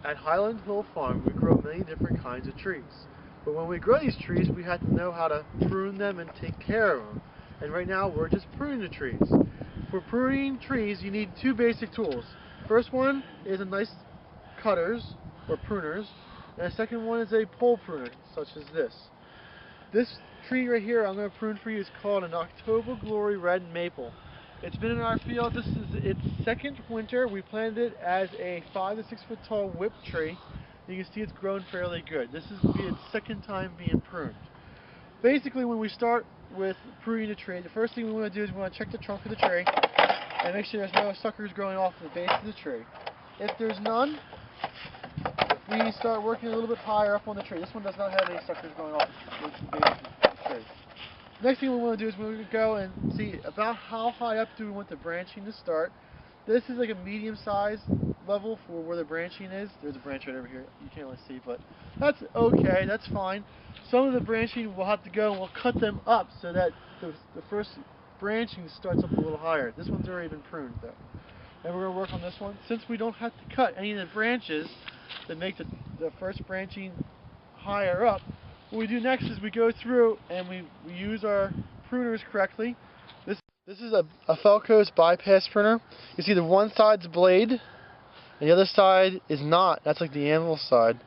At Highland Hill Farm, we grow many different kinds of trees. But when we grow these trees, we have to know how to prune them and take care of them. And right now, we're just pruning the trees. For pruning trees, you need two basic tools. First one is a nice cutters, or pruners, and the second one is a pole pruner, such as this. This tree right here I'm going to prune for you is called an October Glory Red Maple. It's been in our field. This is its second winter. We planted it as a 5 to 6 foot tall whip tree. You can see it's grown fairly good. This is its second time being pruned. Basically, when we start with pruning the tree, the first thing we want to do is we want to check the trunk of the tree and make sure there's no suckers growing off the base of the tree. If there's none, we start working a little bit higher up on the tree. This one does not have any suckers going off the base of the tree. Next thing we want to do is we're going to go and see about how high up do we want the branching to start. This is like a medium size level for where the branching is. There's a branch right over here. You can't really see, but that's okay. That's fine. Some of the branching we'll have to go and we'll cut them up so that the first branching starts up a little higher. This one's already been pruned though. And we're going to work on this one. Since we don't have to cut any of the branches that make the first branching higher up, what we do next is we go through and we use our pruners correctly. This is a Felco's bypass pruner. You see the one side's a blade and the other side is not. That's like the anvil side.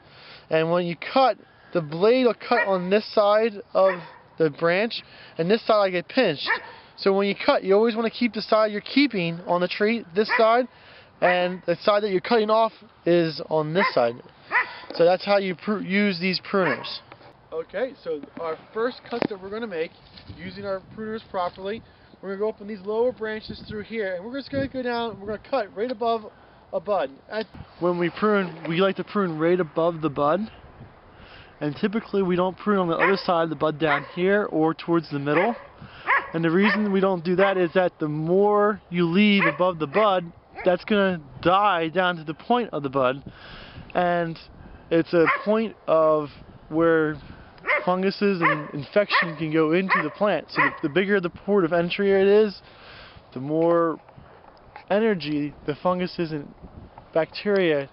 And when you cut, the blade will cut on this side of the branch and this side will get pinched. So when you cut, you always want to keep the side you're keeping on the tree, this side, and the side that you're cutting off is on this side. So that's how you use these pruners. Okay, so our first cuts that we're going to make, using our pruners properly, we're going to go up on these lower branches through here, and we're just going to go down, we're going to cut right above a bud. When we prune, we like to prune right above the bud, and typically we don't prune on the other side of the bud down here or towards the middle. And the reason we don't do that is that the more you leave above the bud, that's going to die down to the point of the bud, and it's a point of where funguses and infection can go into the plant. So the bigger the port of entry it is, the more energy the funguses and bacteria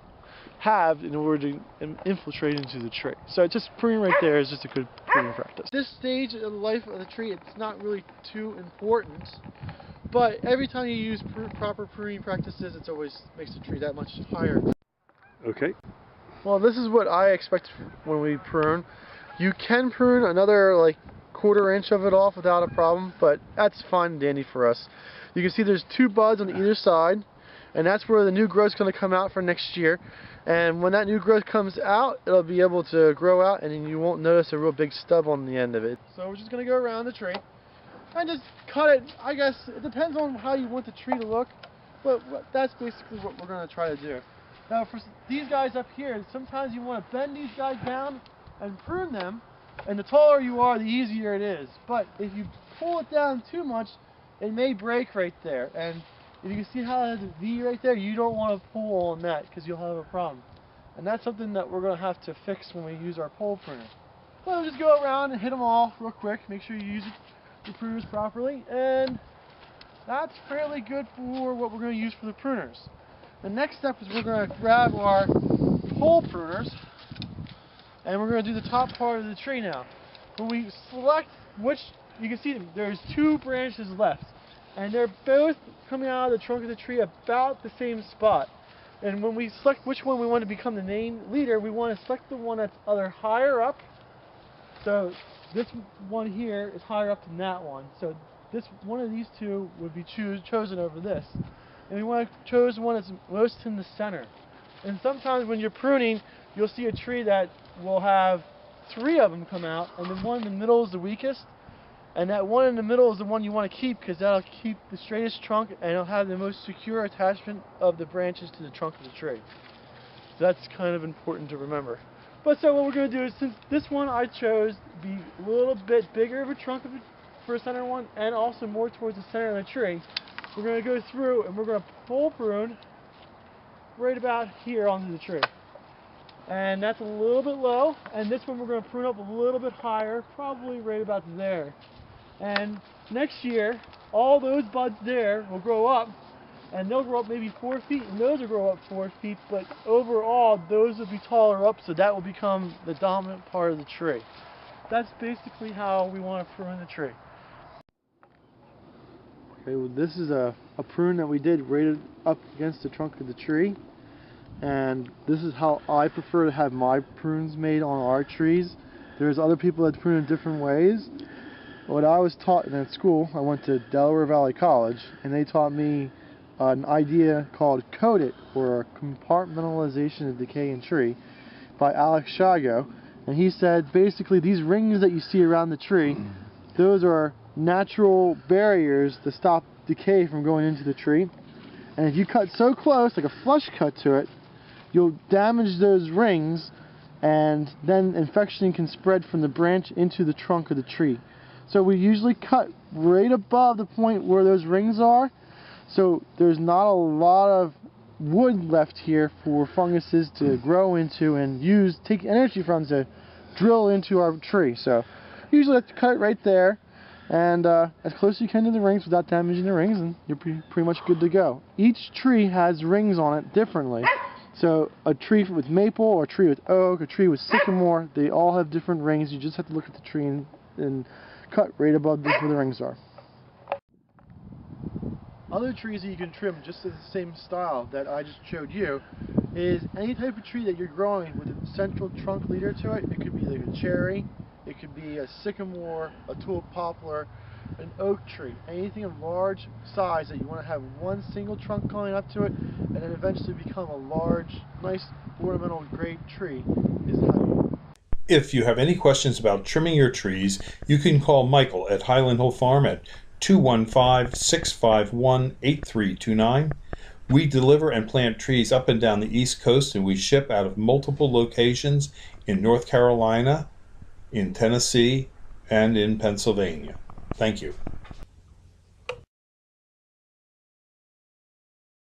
have in order to infiltrate into the tree. So just pruning right there is just a good pruning practice. This stage of the life of the tree, it's not really too important, but every time you use proper pruning practices, it always makes the tree that much higher. Okay. Well, this is what I expect when we prune. You can prune another like 1/4 inch of it off without a problem, but that's fine and dandy for us. You can see there's 2 buds on either side, and that's where the new growth is going to come out for next year. And when that new growth comes out, it'll be able to grow out, and then you won't notice a real big stub on the end of it. So we're just going to go around the tree and just cut it. I guess it depends on how you want the tree to look, but that's basically what we're going to try to do. Now for these guys up here, sometimes you want to bend these guys down and prune them, and the taller you are, the easier it is. But if you pull it down too much, it may break right there. And if you can see how it has a V right there, you don't want to pull on that because you'll have a problem. And that's something that we're going to have to fix when we use our pole pruner. Well, just go around and hit them all real quick. Make sure you use the pruners properly, and that's fairly good for what we're going to use for the pruners. The next step is we're going to grab our pole pruners, and we're going to do the top part of the tree now. When we select which, you can see there's 2 branches left, and they're both coming out of the trunk of the tree about the same spot. And when we select which one we want to become the main leader, we want to select the one that's either higher up. So this one here is higher up than that one. So this one of these 2 would be chosen over this. And we want to choose one that's most in the center. And sometimes when you're pruning, you'll see a tree that will have 3 of them come out, and the one in the middle is the weakest. And that one in the middle is the one you want to keep because that'll keep the straightest trunk, and it'll have the most secure attachment of the branches to the trunk of the tree. So that's kind of important to remember. But so what we're going to do is, since this one I chose to be a little bit bigger of a trunk for a center one, and also more towards the center of the tree, we're going to go through and we're going to pole prune right about here onto the tree. And that's a little bit low, and this one we're going to prune up a little bit higher, probably right about there. And next year, all those buds there will grow up, and they'll grow up maybe 4 feet, and those will grow up 4 feet, but overall those will be taller up, so that will become the dominant part of the tree. That's basically how we want to prune the tree. Okay, well this is a prune that we did right up against the trunk of the tree, and this is how I prefer to have my prunes made on our trees. There's other people that prune in different ways. What I was taught in school, I went to Delaware Valley College, and they taught me an idea called coat it, or compartmentalization of decay in tree, by Alex Shago. And he said basically these rings that you see around the tree, those are natural barriers to stop decay from going into the tree. And if you cut so close, like a flush cut to it, you'll damage those rings, and then infection can spread from the branch into the trunk of the tree. So we usually cut right above the point where those rings are, so there's not a lot of wood left here for funguses to grow into and take energy from to drill into our tree. So usually have to cut it right there, and as close as you can to the rings without damaging the rings, and you're pretty much good to go. Each tree has rings on it differently. So a tree with maple, or a tree with oak, a tree with sycamore, they all have different rings. You just have to look at the tree and cut right above where the rings are. Other trees that you can trim just in the same style that I just showed you is any type of tree that you're growing with a central trunk leader to it. It could be like a cherry, it could be a sycamore, a tulip poplar, an oak tree. Anything of large size that you want to have one single trunk going up to it and then eventually become a large, nice ornamental grade tree is how you. If you have any questions about trimming your trees, you can call Michael at Highland Hill Farm at 215-651-8329. We deliver and plant trees up and down the East Coast, and we ship out of multiple locations in North Carolina, in Tennessee, and in Pennsylvania. Thank you.